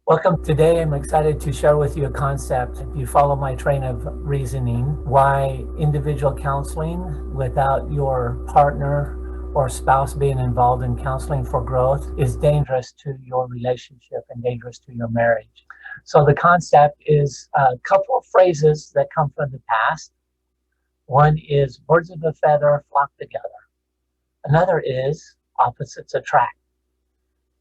Welcome. Today, I'm excited to share with you a concept. If you follow my train of reasoning, why individual counseling without your partner or spouse being involved in counseling for growth is dangerous to your relationship and dangerous to your marriage. So the concept is a couple of phrases that come from the past. One is birds of a feather flock together. Another is opposites attract.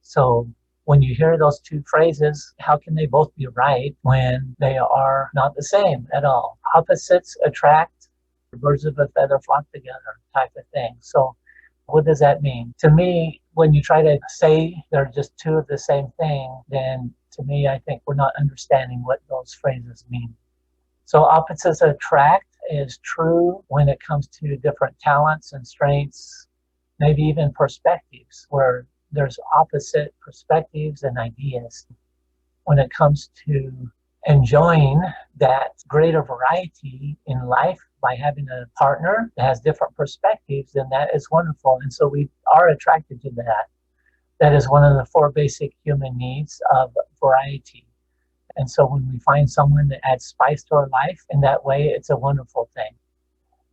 So when you hear those two phrases, how can they both be right when they are not the same at all? Opposites attract, birds of a feather flock together type of thing. So what does that mean? To me, when you try to say they're just two of the same thing, then to me, I think we're not understanding what those phrases mean. So opposites attract is true when it comes to different talents and strengths, maybe even perspectives, where there's opposite perspectives and ideas. When it comes to enjoying that greater variety in life by having a partner that has different perspectives, then that is wonderful. And so we are attracted to that. That is one of the four basic human needs of variety. And so when we find someone that adds spice to our life in that way, it's a wonderful thing.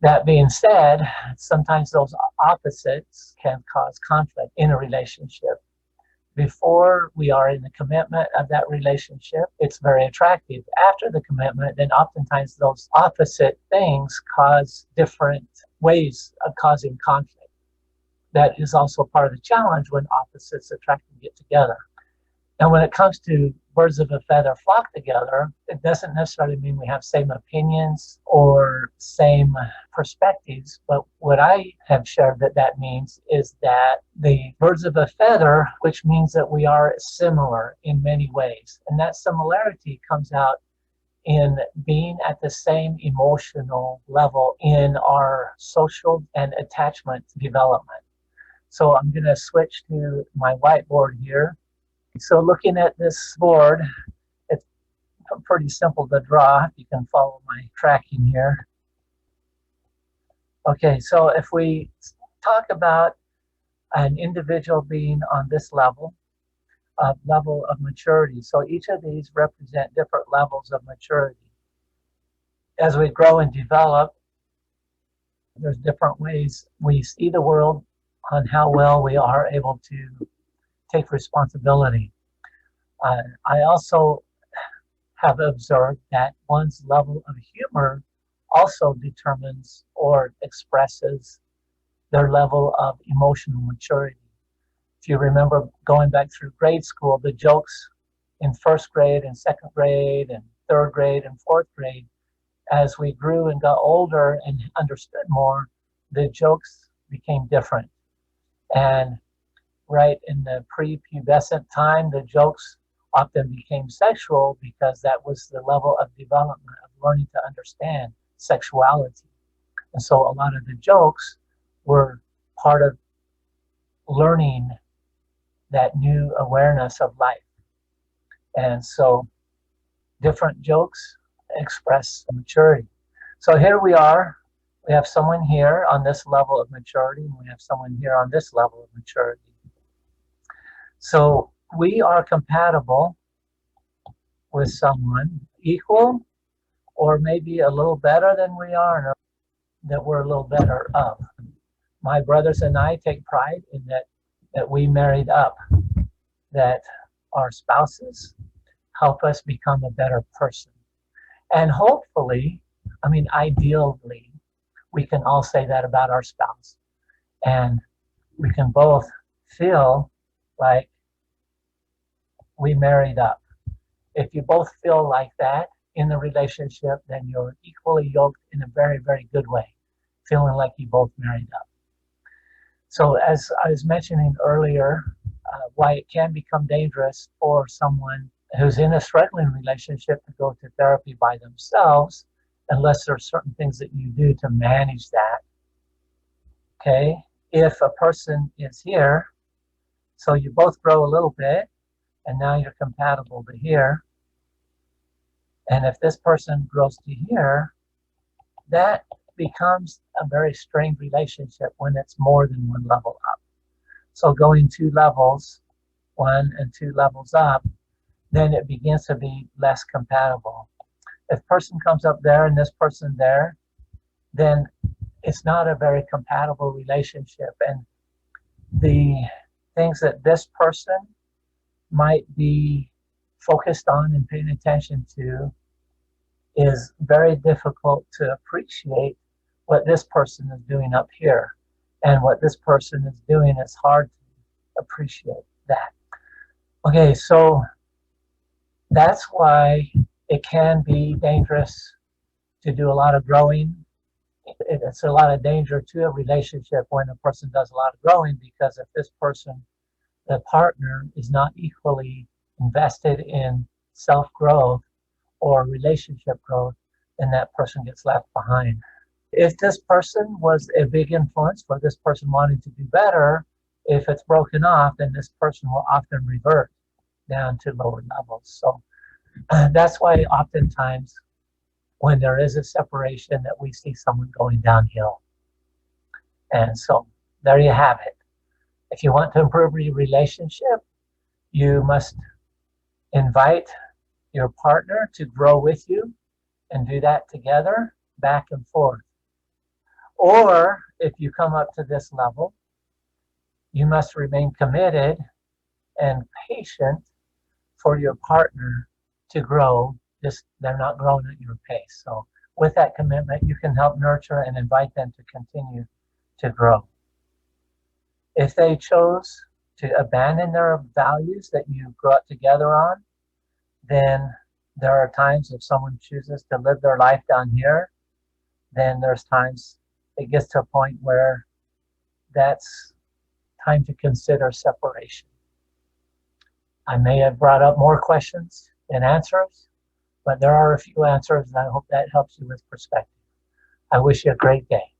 That being said, sometimes those opposites can cause conflict in a relationship. Before we are in the commitment of that relationship, it's very attractive. After the commitment, then oftentimes those opposite things cause different ways of causing conflict. That is also part of the challenge when opposites attract and get together. And when it comes to birds of a feather flock together, it doesn't necessarily mean we have same opinions or same perspectives. But what I have shared that means is that the birds of a feather, which means that we are similar in many ways. And that similarity comes out in being at the same emotional level in our social and attachment development. So I'm going to switch to my whiteboard here. So looking at this board, it's pretty simple to draw. You can follow my tracking here. Okay, so if we talk about an individual being on this level of maturity, so each of these represent different levels of maturity. As we grow and develop, there's different ways we see the world on how well we are able to take responsibility. I also have observed that one's level of humor also determines or expresses their level of emotional maturity. If you remember going back through grade school, the jokes in first grade and second grade and third grade and fourth grade, as we grew and got older and understood more, the jokes became different. And right in the prepubescent time, the jokes often became sexual because that was the level of development of learning to understand sexuality. And so a lot of the jokes were part of learning that new awareness of life. And so different jokes express maturity. So here we are. We have someone here on this level of maturity, and we have someone here on this level of maturity. So we are compatible with someone equal or maybe a little better than we are, and that we're a little better of. My brothers and I take pride in that we married up, that our spouses help us become a better person. And hopefully, ideally, we can all say that about our spouse. And we can both feel like we married up. If you both feel like that in the relationship, then you're equally yoked in a very, very good way, feeling like you both married up. So as I was mentioning earlier, why it can become dangerous for someone who's in a struggling relationship to go to therapy by themselves, unless there are certain things that you do to manage that. Okay, if a person is here, so you both grow a little bit, and now you're compatible to here. And if this person grows to here, that becomes a very strained relationship when it's more than one level up. So going 2 levels, 1 and 2 levels up, then it begins to be less compatible. If person comes up there and this person there, then it's not a very compatible relationship. And the things that this person might be focused on and paying attention to is very difficult to appreciate what this person is doing up here. And what this person is doing is hard to appreciate that. Okay, so that's why it can be dangerous to do a lot of growing. It's a lot of danger to a relationship when a person does a lot of growing, because if this person, the partner, is not equally invested in self-growth or relationship growth, then that person gets left behind. If this person was a big influence for this person wanting to do better, if it's broken off, then this person will often revert down to lower levels. So that's why oftentimes when there is a separation that we see someone going downhill. And so there you have it. If you want to improve your relationship, you must invite your partner to grow with you and do that together, back and forth. Or if you come up to this level, you must remain committed and patient for your partner to grow. Just they're not growing at your pace. So with that commitment, you can help nurture and invite them to continue to grow. If they chose to abandon their values that you grew up together on, then there are times if someone chooses to live their life down here, then there's times it gets to a point where that's time to consider separation. I may have brought up more questions than answers, but there are a few answers, and I hope that helps you with perspective. I wish you a great day.